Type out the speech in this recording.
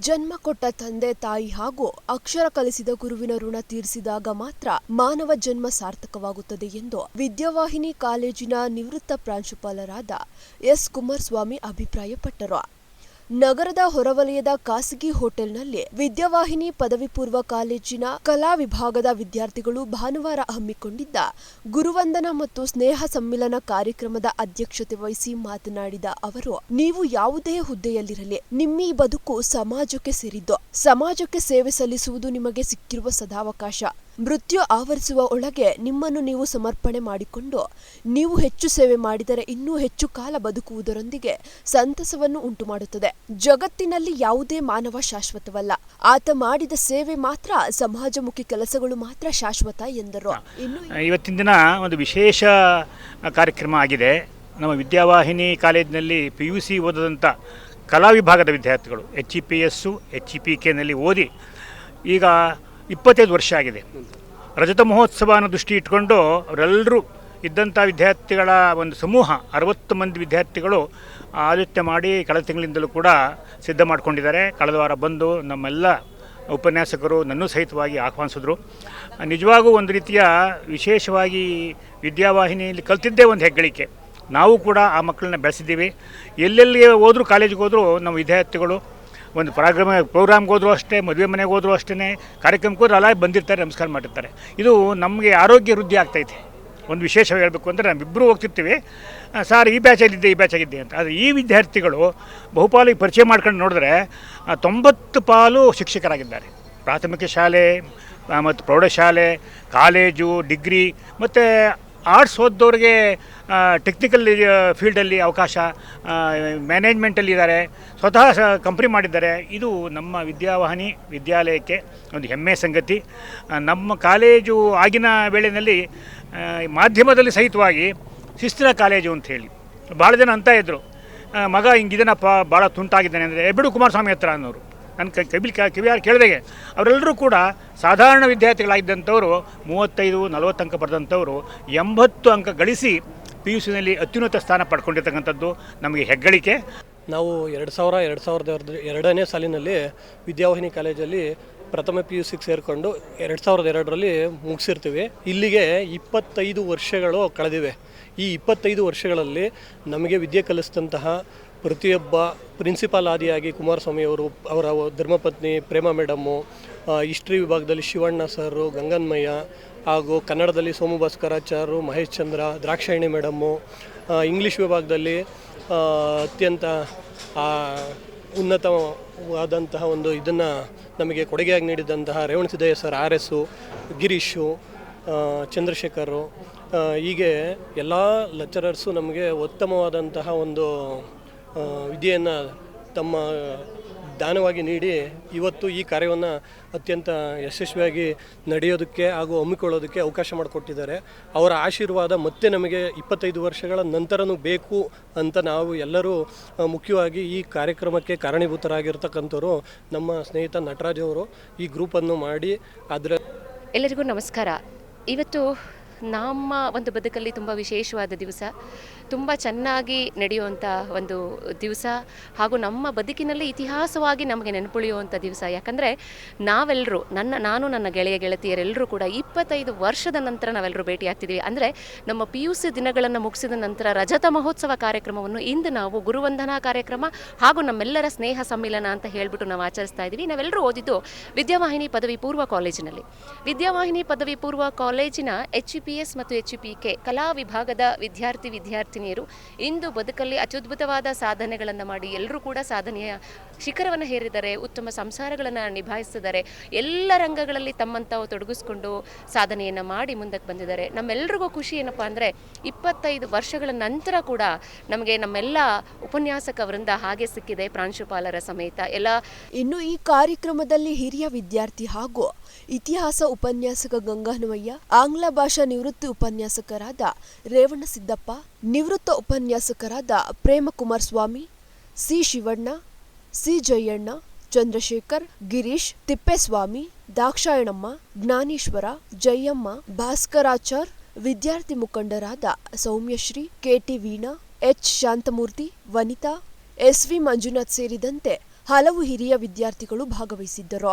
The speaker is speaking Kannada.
ಜನ್ಮ ಕೊಟ್ಟ ತಂದೆ ತಾಯಿ ಹಾಗೂ ಅಕ್ಷರ ಕಲಿಸಿದ ಗುರುವಿನ ಋಣ ತೀರಿಸಿದಾಗ ಮಾತ್ರ ಮಾನವ ಜನ್ಮ ಸಾರ್ಥಕವಾಗುತ್ತದೆ ಎಂದು ವಿದ್ಯಾವಾಹಿನಿ ಕಾಲೇಜಿನ ನಿವೃತ್ತ ಪ್ರಾಂಶುಪಾಲರಾದ ಎಸ್ ಕುಮಾರಸ್ವಾಮಿ ಅಭಿಪ್ರಾಯಪಟ್ಟರು. ನಗರದ ಹೊರವಲಯದ ಖಾಸಗಿ ಹೋಟೆಲ್ನಲ್ಲಿ ವಿದ್ಯಾವಾಹಿನಿ ಪದವಿ ಪೂರ್ವ ಕಾಲೇಜಿನ ಕಲಾ ವಿಭಾಗದ ವಿದ್ಯಾರ್ಥಿಗಳು ಭಾನುವಾರ ಹಮ್ಮಿಕೊಂಡಿದ್ದ ಗುರುವಂದನಾ ಮತ್ತು ಸ್ನೇಹ ಸಮ್ಮಿಲನ ಕಾರ್ಯಕ್ರಮದ ಅಧ್ಯಕ್ಷತೆ ವಹಿಸಿ ಮಾತನಾಡಿದ ಅವರು, ನೀವು ಯಾವುದೇ ಹುದ್ದೆಯಲ್ಲಿರಲಿ, ನಿಮ್ಮೀ ಬದುಕು ಸಮಾಜಕ್ಕೆ ಸೇರಿದ್ದು. ಸಮಾಜಕ್ಕೆ ಸೇವೆ ಸಲ್ಲಿಸುವುದು ನಿಮಗೆ ಸಿಕ್ಕಿರುವ ಸದಾವಕಾಶ. ಮೃತ್ಯು ಆವರಿಸುವ ಒಳಗೆ ನಿಮ್ಮನ್ನು ನೀವು ಸಮರ್ಪಣೆ ಮಾಡಿಕೊಂಡು ನೀವು ಹೆಚ್ಚು ಸೇವೆ ಮಾಡಿದರೆ ಇನ್ನೂ ಹೆಚ್ಚು ಕಾಲ ಬದುಕುವುದರೊಂದಿಗೆ ಸಂತಸವನ್ನು ಉಂಟುಮಾಡುತ್ತದೆ. ಜಗತ್ತಿನಲ್ಲಿ ಯಾವುದೇ ಮಾನವ ಶಾಶ್ವತವಲ್ಲ. ಆತ ಮಾಡಿದ ಸೇವೆ ಮಾತ್ರ, ಸಮಾಜಮುಖಿ ಕೆಲಸಗಳು ಮಾತ್ರ ಶಾಶ್ವತ ಎಂದರು. ಇವತ್ತಿನ ದಿನ ಒಂದು ವಿಶೇಷ ಕಾರ್ಯಕ್ರಮ ಆಗಿದೆ. ನಮ್ಮ ವಿದ್ಯಾವಾಹಿನಿ ಕಾಲೇಜಿನಲ್ಲಿ PUC ಓದಿದಂಥ ಕಲಾ ವಿಭಾಗದ ವಿದ್ಯಾರ್ಥಿಗಳು HEPS HEPKನಲ್ಲಿ ಓದಿ ಈಗ 25 ವರ್ಷ ಆಗಿದೆ. ರಜತ ಮಹೋತ್ಸವ ಅನ್ನೋ ದೃಷ್ಟಿ ಇಟ್ಕೊಂಡು ಅವರೆಲ್ಲರೂ ಇದ್ದಂಥ ವಿದ್ಯಾರ್ಥಿಗಳ ಒಂದು ಸಮೂಹ 60 ಮಂದಿ ವಿದ್ಯಾರ್ಥಿಗಳು ಆಲೋಚನೆ ಮಾಡಿ ಕಳೆದ ತಿಂಗಳಿಂದಲೂ ಕೂಡ ಸಿದ್ಧ ಮಾಡಿಕೊಂಡಿದ್ದಾರೆ. ಕಳೆದ ವಾರ ಬಂದು ನಮ್ಮೆಲ್ಲ ಉಪನ್ಯಾಸಕರು ನನ್ನೂ ಸಹಿತವಾಗಿ ಆಹ್ವಾನಿಸಿದ್ರು. ನಿಜವಾಗೂ ಒಂದು ರೀತಿಯ ವಿಶೇಷವಾಗಿ ವಿದ್ಯಾವಾಹಿನಿಯಲ್ಲಿ ಕಲ್ತಿದ್ದೇ ಒಂದು ಹೆಗ್ಗಳಿಕೆ. ನಾವು ಕೂಡ ಆ ಮಕ್ಕಳನ್ನ ಬೆಳೆಸಿದ್ದೀವಿ. ಎಲ್ಲೆಲ್ಲಿ ಹೋದರೂ, ಕಾಲೇಜಿಗೆ ಹೋದರೂ ನಮ್ಮ ವಿದ್ಯಾರ್ಥಿಗಳು ಒಂದು ಪ್ರೋಗ್ರಾಮ್ಗೆ ಹೋದರೂ ಅಷ್ಟೇ, ಮದುವೆ ಮನೆಗೆ ಹೋದರೂ ಅಷ್ಟೇ, ಕಾರ್ಯಕ್ರಮಕ್ಕೆ ಹೋದ್ರೆ ಅಲ್ಲ ಬಂದಿರ್ತಾರೆ, ನಮಸ್ಕಾರ ಮಾಡಿರ್ತಾರೆ. ಇದು ನಮಗೆ ಆರೋಗ್ಯ ವೃದ್ಧಿ ಆಗ್ತೈತೆ. ಒಂದು ವಿಶೇಷ ಹೇಳಬೇಕು ಅಂದರೆ ನಾವಿಬ್ಬರು ಹೋಗ್ತಿರ್ತೀವಿ, ಸಾರ್ ಈ ಬ್ಯಾಚಾಗಿದ್ದೆ ಅಂತ. ಆದರೆ ಈ ವಿದ್ಯಾರ್ಥಿಗಳು ಬಹುಪಾಲು ಪರಿಚಯ ಮಾಡ್ಕೊಂಡು ನೋಡಿದ್ರೆ 90 ಪಾಲು ಶಿಕ್ಷಕರಾಗಿದ್ದಾರೆ. ಪ್ರಾಥಮಿಕ ಶಾಲೆ ಮತ್ತು ಪ್ರೌಢಶಾಲೆ, ಕಾಲೇಜು, ಡಿಗ್ರಿ ಮತ್ತು ಆರ್ಟ್ಸ್ ಓದ್ದವ್ರಿಗೆ ಟೆಕ್ನಿಕಲ್ ಫೀಲ್ಡಲ್ಲಿ ಅವಕಾಶ, ಮ್ಯಾನೇಜ್ಮೆಂಟಲ್ಲಿದ್ದಾರೆ, ಸ್ವತಃ ಕಂಪ್ನಿ ಮಾಡಿದ್ದಾರೆ. ಇದು ನಮ್ಮ ವಿದ್ಯಾವಾಹಿನಿ ವಿದ್ಯಾಲಯಕ್ಕೆ ಒಂದು ಹೆಮ್ಮೆ ಸಂಗತಿ. ನಮ್ಮ ಕಾಲೇಜು ಆಗಿನ ವೇಳೆಯಲ್ಲಿ ಮಾಧ್ಯಮದಲ್ಲಿ ಸಹಿತವಾಗಿ ಶಿಸ್ತಿನ ಕಾಲೇಜು ಅಂತ ಹೇಳಿ ಭಾಳ ಜನ ಅಂತ ಇದ್ದರು, ಮಗ ಹಿಂಗಿದನಪ್ಪ, ಭಾಳ ತುಂಟಾಗಿದ್ದಾನೆ ಅಂದರೆ ಬಿಡು ಕುಮಾರಸ್ವಾಮಿ ಹತ್ರ ಅನ್ನೋರು. ನನ್ನ ಕಿವಿಯಾರು ಕೇಳಿದಾಗೆ ಅವರೆಲ್ಲರೂ ಕೂಡ ಸಾಧಾರಣ ವಿದ್ಯಾರ್ಥಿಗಳಾಗಿದ್ದಂಥವರು 35-40 ಅಂಕ ಪಡೆದಂಥವರು 80 ಅಂಕ ಗಳಿಸಿ PUCನಲ್ಲಿ ಅತ್ಯುನ್ನತ ಸ್ಥಾನ ಪಡ್ಕೊಂಡಿರ್ತಕ್ಕಂಥದ್ದು ನಮಗೆ ಹೆಗ್ಗಳಿಕೆ. ನಾವು 2002ನೇ ಸಾಲಿನಲ್ಲಿ ವಿದ್ಯಾವಾಹಿನಿ ಕಾಲೇಜಲ್ಲಿ ಪ್ರಥಮ PUCಗೆ ಸೇರಿಕೊಂಡು 2002ರಲ್ಲಿ ಮುಗಿಸಿರ್ತೀವಿ. ಇಲ್ಲಿಗೆ 25 ವರ್ಷಗಳು ಕಳೆದಿವೆ. ಈ 25 ವರ್ಷಗಳಲ್ಲಿ ನಮಗೆ ವಿದ್ಯೆ ಕಲಿಸಿದಂತಹ ಪ್ರತಿಯೊಬ್ಬ ಪ್ರಿನ್ಸಿಪಾಲ್ ಆದಿಯಾಗಿ ಕುಮಾರಸ್ವಾಮಿಯವರು, ಅವರ ಧರ್ಮಪತ್ನಿ ಪ್ರೇಮ ಮೇಡಮ್ಮು, ಹಿಸ್ಟ್ರಿ ವಿಭಾಗದಲ್ಲಿ ಶಿವಣ್ಣ ಸರು, ಗಂಗನ್ಮಯ್ಯ, ಹಾಗೂ ಕನ್ನಡದಲ್ಲಿ ಸೋಮು ಭಾಸ್ಕರಾಚಾರ್ಯರು, ಮಹೇಶ್ ಚಂದ್ರ, ದ್ರಾಕ್ಷಾಯಣಿ ಮೇಡಮ್ಮು, ಇಂಗ್ಲೀಷ್ ವಿಭಾಗದಲ್ಲಿ ಅತ್ಯಂತ ಉನ್ನತವಾದಂತಹ ಒಂದು ಇದನ್ನು ನಮಗೆ ಕೊಡುಗೆಯಾಗಿ ನೀಡಿದಂತಹ ರೇವಣಸಿದ್ದಯ್ಯ ಸರ್, RS, ಗಿರೀಶು, ಚಂದ್ರಶೇಖರು, ಹೀಗೆ ಎಲ್ಲ ಲೆಕ್ಚರರ್ಸು ನಮಗೆ ಉತ್ತಮವಾದಂತಹ ಒಂದು ವಿದ್ಯೆಯನ್ನು ತಮ್ಮ ದಾನವಾಗಿ ನೀಡಿ ಇವತ್ತು ಈ ಕಾರ್ಯವನ್ನು ಅತ್ಯಂತ ಯಶಸ್ವಿಯಾಗಿ ನಡೆಯೋದಕ್ಕೆ ಹಾಗೂ ಹಮ್ಮಿಕೊಳ್ಳೋದಕ್ಕೆ ಅವಕಾಶ ಮಾಡಿಕೊಟ್ಟಿದ್ದಾರೆ. ಅವರ ಆಶೀರ್ವಾದ ಮತ್ತೆ ನಮಗೆ 25 ವರ್ಷಗಳ ನಂತರನೂ ಬೇಕು ಅಂತ ನಾವು ಎಲ್ಲರೂ ಮುಖ್ಯವಾಗಿ ಈ ಕಾರ್ಯಕ್ರಮಕ್ಕೆ ಕಾರಣೀಭೂತರಾಗಿರ್ತಕ್ಕಂಥವ್ರು ನಮ್ಮ ಸ್ನೇಹಿತ ನಟರಾಜ್ ಅವರು ಈ ಗ್ರೂಪನ್ನು ಮಾಡಿ ಎಲ್ಲರಿಗೂ ನಮಸ್ಕಾರ. ಇವತ್ತು ನಮ್ಮ ಒಂದು ಬದುಕಲ್ಲಿ ತುಂಬ ವಿಶೇಷವಾದ ದಿವಸ, ತುಂಬ ಚೆನ್ನಾಗಿ ನಡೆಯುವಂಥ ಒಂದು ದಿವಸ, ಹಾಗೂ ನಮ್ಮ ಬದುಕಿನಲ್ಲಿ ಇತಿಹಾಸವಾಗಿ ನಮಗೆ ನೆನಪುಳಿಯುವಂಥ ದಿವಸ. ಯಾಕಂದರೆ ನಾವೆಲ್ಲರೂ ನಾನು ನನ್ನ ಗೆಳತಿಯರೆಲ್ಲರೂ ಕೂಡ 25 ವರ್ಷದ ನಂತರ ನಾವೆಲ್ಲರೂ ಭೇಟಿಯಾಗ್ತಿದ್ದೀವಿ. ಅಂದರೆ ನಮ್ಮ PUC ದಿನಗಳನ್ನು ಮುಗಿಸಿದ ನಂತರ ರಜತ ಮಹೋತ್ಸವ ಕಾರ್ಯಕ್ರಮವನ್ನು ಇಂದು ನಾವು ಗುರುವಂದನಾ ಕಾರ್ಯಕ್ರಮ ಹಾಗೂ ನಮ್ಮೆಲ್ಲರ ಸ್ನೇಹ ಸಮ್ಮಿಲನ ಅಂತ ಹೇಳಿಬಿಟ್ಟು ನಾವು ಆಚರಿಸ್ತಾ ಇದ್ದೀವಿ. ನಾವೆಲ್ಲರೂ ಓದಿದ್ದು ವಿದ್ಯಾವಾಹಿನಿ ಪದವಿ ಪೂರ್ವ ಕಾಲೇಜಿನಲ್ಲಿ. ವಿದ್ಯಾವಾಹಿನಿ ಪದವಿ ಪೂರ್ವ ಕಾಲೇಜಿನ HEPS ಮತ್ತು HEPK ಕಲಾ ವಿಭಾಗದ ವಿದ್ಯಾರ್ಥಿನಿಯರು ಇಂದು ಬದುಕಲ್ಲಿ ಅತ್ಯದ್ಭುತವಾದ ಸಾಧನೆಗಳನ್ನು ಮಾಡಿ ಎಲ್ಲರೂ ಕೂಡ ಸಾಧನೆಯ ಶಿಖರವನ್ನು ಹೇರಿದ್ದಾರೆ. ಉತ್ತಮ ಸಂಸಾರಗಳನ್ನು ನಿಭಾಯಿಸಿದ್ದಾರೆ. ಎಲ್ಲ ರಂಗಗಳಲ್ಲಿ ತಮ್ಮನ್ನು ತಾವು ತೊಡಗಿಸ್ಕೊಂಡು ಸಾಧನೆಯನ್ನು ಮಾಡಿ ಮುಂದಕ್ಕೆ ಬಂದಿದ್ದಾರೆ. ನಮ್ಮೆಲ್ಲರಿಗೂ ಖುಷಿ ಏನಪ್ಪ ಅಂದರೆ 25 ವರ್ಷಗಳ ನಂತರ ಕೂಡ ನಮಗೆ ನಮ್ಮೆಲ್ಲ ಉಪನ್ಯಾಸಕ ವೃಂದ ಹಾಗೆ ಸಿಕ್ಕಿದೆ, ಪ್ರಾಂಶುಪಾಲರ ಸಮೇತ ಎಲ್ಲ. ಇನ್ನು ಈ ಕಾರ್ಯಕ್ರಮದಲ್ಲಿ ಹಿರಿಯ ವಿದ್ಯಾರ್ಥಿ ಹಾಗೂ ಇತಿಹಾಸ ಉಪನ್ಯಾಸಕ ಗಂಗಾಹನುಮಯ್ಯ, ಆಂಗ್ಲ ಭಾಷಾ ನಿವೃತ್ತಿ ಉಪನ್ಯಾಸಕರಾದ ರೇವಣಸಿದ್ದಪ್ಪ, ನಿವೃತ್ತ ಉಪನ್ಯಾಸಕರಾದ ಪ್ರೇಮ ಕುಮಾರಸ್ವಾಮಿ, ಸಿ ಶಿವಣ್ಣ, ಸಿ ಜಯಣ್ಣ, ಚಂದ್ರಶೇಖರ್, ಗಿರೀಶ್, ತಿಪ್ಪೇಸ್ವಾಮಿ, ದಾಕ್ಷಾಯಣಮ್ಮ, ಜ್ಞಾನೇಶ್ವರ, ಜಯಮ್ಮ, ಭಾಸ್ಕರಾಚಾರ್, ವಿದ್ಯಾರ್ಥಿ ಮುಖಂಡರಾದ ಸೌಮ್ಯಶ್ರೀ, KT ವೀಣಾ, H ಶಾಂತಮೂರ್ತಿ, ವನಿತಾ, SV ಮಂಜುನಾಥ್ ಸೇರಿದಂತೆ ಹಲವು ಹಿರಿಯ ವಿದ್ಯಾರ್ಥಿಗಳು ಭಾಗವಹಿಸಿದ್ದರು.